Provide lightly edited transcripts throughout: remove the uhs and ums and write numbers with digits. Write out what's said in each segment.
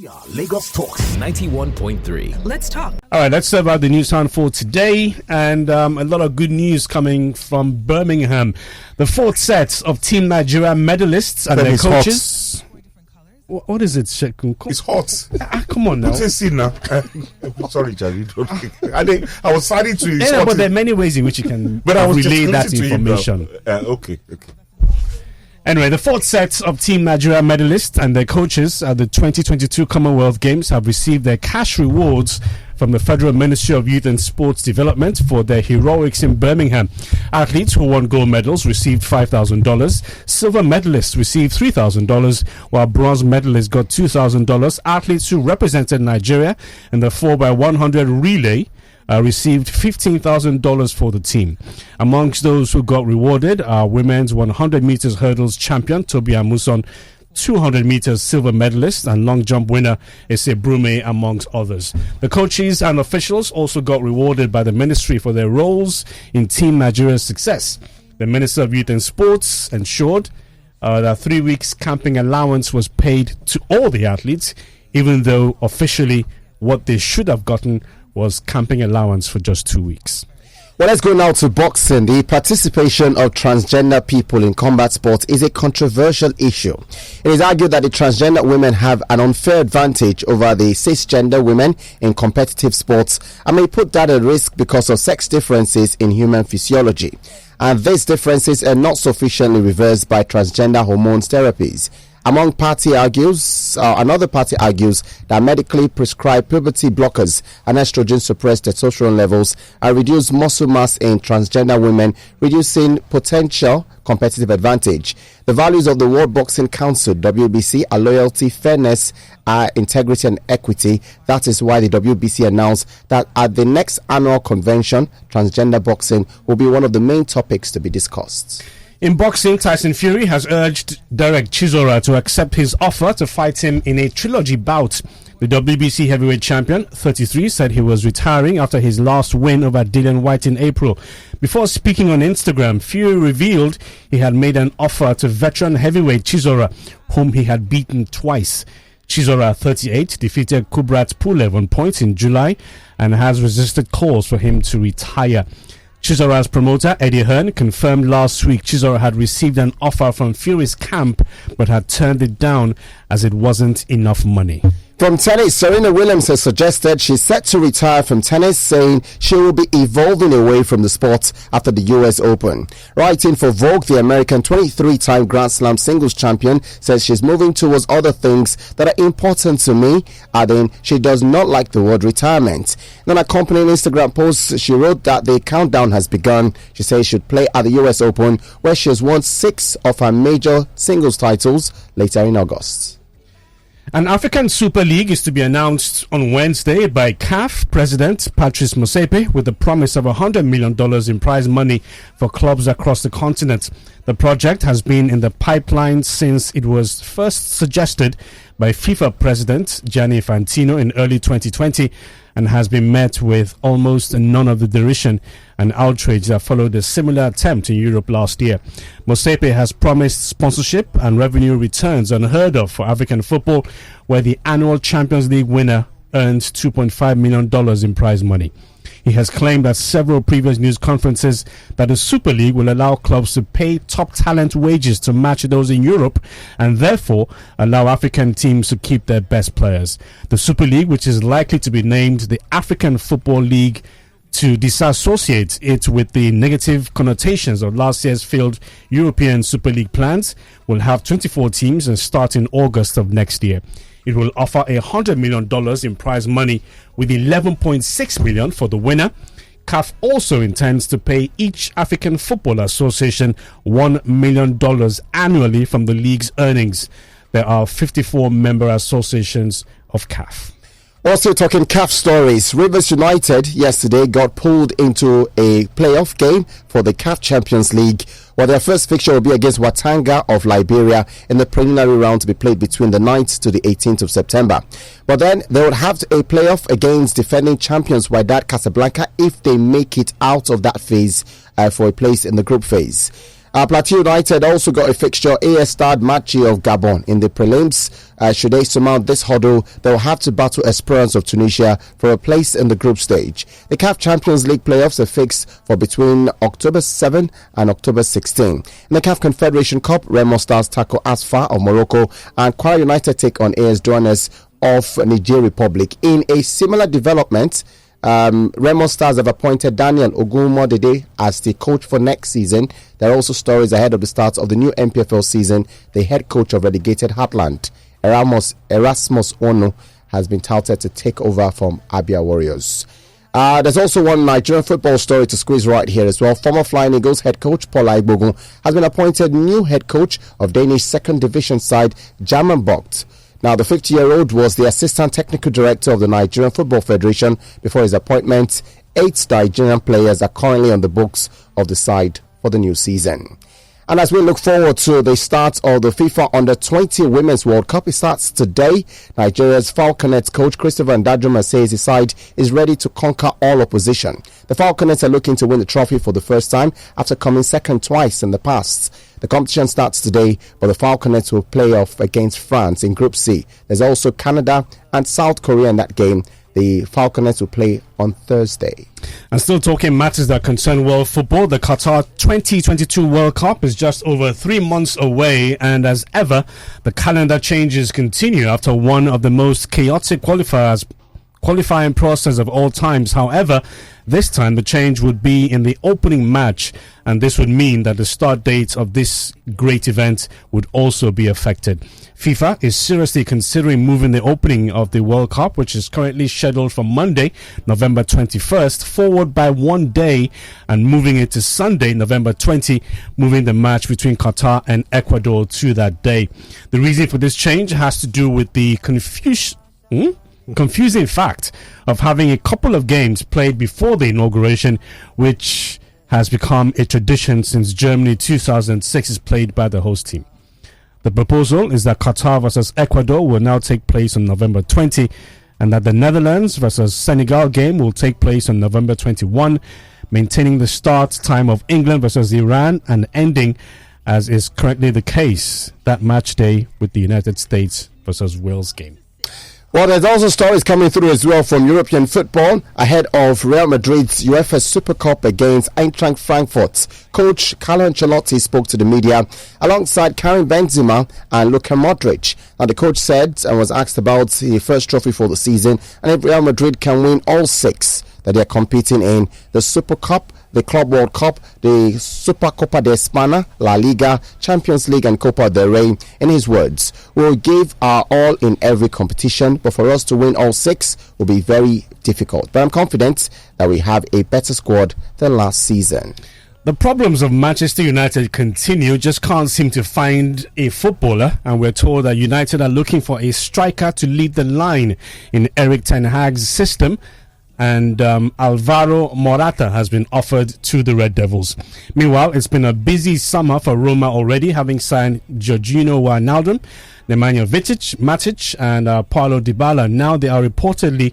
We are Lagos Talks 91.3. Let's talk. All right, let's serve out the news hunt for today, and a lot of good news coming from Birmingham. The fourth set of Team Nigeria medalists and their coaches. What is it, Shekun? It's hot. Come on now. Sorry, Jerry. I was starting to. Yeah, but there are many ways in which you can relay that information. Okay. Anyway, the fourth set of Team Nigeria medalists and their coaches at the 2022 Commonwealth Games have received their cash rewards from the Federal Ministry of Youth and Sports Development for their heroics in Birmingham. Athletes who won gold medals received $5,000. Silver medalists received $3,000, while bronze medalists got $2,000. Athletes who represented Nigeria in the 4x100 relay received $15,000 for the team. Amongst those who got rewarded are women's 100 meters hurdles champion Tobi Amuson, 200 meters silver medalist and long jump winner Ese Brume, amongst others. The coaches and officials also got rewarded by the ministry for their roles in Team Nigeria's success. The Minister of Youth and Sports ensured that 3 weeks camping allowance was paid to all the athletes, even though officially what they should have gotten was camping allowance for just 2 weeks. Well, let's go now to boxing. The participation of transgender people in combat sports is a controversial issue. It is argued that the transgender women have an unfair advantage over the cisgender women in competitive sports and may put that at risk because of sex differences in human physiology. And these differences are not sufficiently reversed by transgender hormone therapies. Another party argues that medically prescribed puberty blockers and estrogen suppress testosterone levels and reduce muscle mass in transgender women, reducing potential competitive advantage. The values of the World Boxing Council, WBC, are loyalty, fairness, integrity and equity. That is why the WBC announced that at the next annual convention, transgender boxing will be one of the main topics to be discussed. In boxing, Tyson Fury has urged Derek Chisora to accept his offer to fight him in a trilogy bout. The WBC heavyweight champion, 33, said he was retiring after his last win over Dillian Whyte in April. Before speaking on Instagram, Fury revealed he had made an offer to veteran heavyweight Chisora, whom he had beaten twice. Chisora, 38, defeated Kubrat Pulev on points in July and has resisted calls for him to retire. Chisora's promoter, Eddie Hearn, confirmed last week Chisora had received an offer from Fury's camp but had turned it down as it wasn't enough money. From tennis, Serena Williams has suggested she's set to retire from tennis, saying she will be evolving away from the sport after the US Open. Writing for Vogue, the American 23-time Grand Slam singles champion says she's moving towards other things that are important to me, adding she does not like the word retirement. In an accompanying Instagram post, she wrote that the countdown has begun. She says she'd play at the US Open, where she has won 6 of her major singles titles, later in August. An African Super League is to be announced on Wednesday by CAF President Patrice Motsepe, with the promise of $100 million in prize money for clubs across the continent. The project has been in the pipeline since it was first suggested by FIFA President Gianni Infantino in early 2020 and has been met with almost none of the derision and outrage that followed a similar attempt in Europe last year. Motsepe has promised sponsorship and revenue returns unheard of for African football, where the annual Champions League winner earned $2.5 million in prize money. He has claimed at several previous news conferences that the Super League will allow clubs to pay top talent wages to match those in Europe and therefore allow African teams to keep their best players. The Super League, which is likely to be named the African Football League to disassociate it with the negative connotations of last year's failed European Super League plans, will have 24 teams and start in August of next year. It will offer $100 million in prize money, with $11.6 million for the winner. CAF also intends to pay each African Football Association $1 million annually from the league's earnings. There are 54 member associations of CAF. Also talking CAF stories, Rivers United yesterday got pulled into a playoff game for the CAF Champions League, where their first fixture will be against Watanga of Liberia in the preliminary round to be played between the 9th to the 18th of September. But then they would have a playoff against defending champions Wydad Casablanca if they make it out of that phase for a place in the group phase. Plateau United also got a fixture, AS Stade Matchy of Gabon in the prelims. Should they surmount this hurdle, they'll have to battle Esperance of Tunisia for a place in the group stage. The CAF Champions League playoffs are fixed for between October 7 and October 16. In the CAF Confederation Cup, Remo Stars tackle Asfa of Morocco and Kwara United take on AS Douanes of Niger Republic. In a similar development, Remo Stars have appointed Daniel Ogunmodede as the coach for next season. There are also stories ahead of the start of the new MPFL season. The head coach of relegated Heartland, Erasmus Onu, has been touted to take over from Abia Warriors. There's also one Nigerian football story to squeeze right here as well. Former Flying Eagles head coach Paul Aigbogun has been appointed new head coach of Danish second division side Jammerbugt. Now, the 50-year-old was the assistant technical director of the Nigerian Football Federation before his appointment. 8 Nigerian players are currently on the books of the side for the new season. And as we look forward to the start of the FIFA Under-20 Women's World Cup, it starts today. Nigeria's Falconets coach Christopher Ndajuma says his side is ready to conquer all opposition. The Falconets are looking to win the trophy for the first time after coming second twice in the past. The competition starts today, but the Falconets will play off against France in Group C. There's also Canada and South Korea in that game. The Falconets will play on Thursday. And still talking matters that concern world football, the Qatar 2022 World Cup is just over 3 months away, and as ever, the calendar changes continue after one of the most chaotic qualifying process of all times. However, this time the change would be in the opening match, and this would mean that the start date of this great event would also be affected. FIFA is seriously considering moving the opening of the World Cup, which is currently scheduled for Monday, November 21st, forward by 1 day and moving it to Sunday, November 20, moving the match between Qatar and Ecuador to that day. The reason for this change has to do with the confusing fact of having a couple of games played before the inauguration, which has become a tradition since Germany 2006 is played by the host team. The proposal is that Qatar versus Ecuador will now take place on November 20, and that the Netherlands versus Senegal game will take place on November 21, maintaining the start time of England versus Iran and ending, as is currently the case, that match day with the United States versus Wales game. Well, there's also stories coming through as well from European football ahead of Real Madrid's UEFA Super Cup against Eintracht Frankfurt. Coach Carlo Ancelotti spoke to the media alongside Karim Benzema and Luka Modric. And the coach said and was asked about the first trophy for the season and if Real Madrid can win all 6 that they are competing in: the Super Cup, the Club World Cup, the Supercopa de España, La Liga, Champions League and Copa del Rey. In his words, we'll give our all in every competition, but for us to win all 6 will be very difficult. But I'm confident that we have a better squad than last season. The problems of Manchester United continue, just can't seem to find a footballer, and we're told that United are looking for a striker to lead the line in Erik ten Hag's system. And Alvaro Morata has been offered to the Red Devils. Meanwhile, it's been a busy summer for Roma already, having signed Georginio Wijnaldum, Nemanja Matic, and Paulo Dybala. Now they are reportedly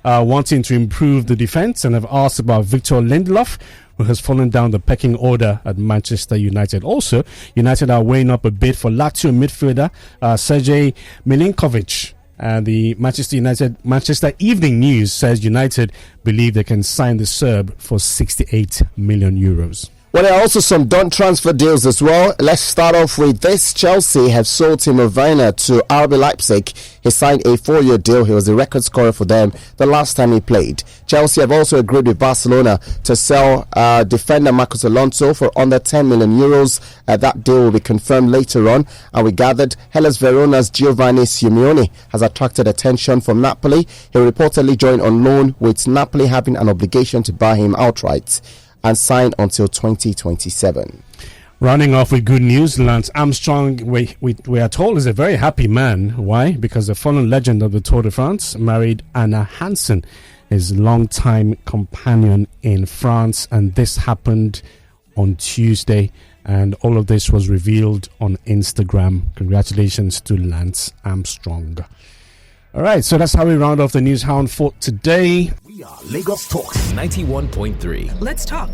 wanting to improve the defense and have asked about Victor Lindelof, who has fallen down the pecking order at Manchester United. Also, United are weighing up a bid for Lazio midfielder Sergej Milinkovic. The Manchester Evening News says United believe they can sign the Serb for 68 million euros. Well, there are also some done transfer deals as well. Let's start off with this. Chelsea have sold Timo Werner to RB Leipzig. He signed a 4-year deal. He was the record scorer for them the last time he played. Chelsea have also agreed with Barcelona to sell defender Marcos Alonso for under 10 million euros. That deal will be confirmed later on. And we gathered Hellas Verona's Giovanni Simeone has attracted attention from Napoli. He reportedly joined on loan, with Napoli having an obligation to buy him outright and signed until 2027. Rounding off with good news, Lance Armstrong, we are told, is a very happy man. Why? Because the fallen legend of the Tour de France married Anna Hansen, his longtime companion in France, and this happened on Tuesday, and all of this was revealed on Instagram. Congratulations to Lance Armstrong. All right, so that's how we round off the News Hound for today. We are Lagos Talks 91.3. Let's talk.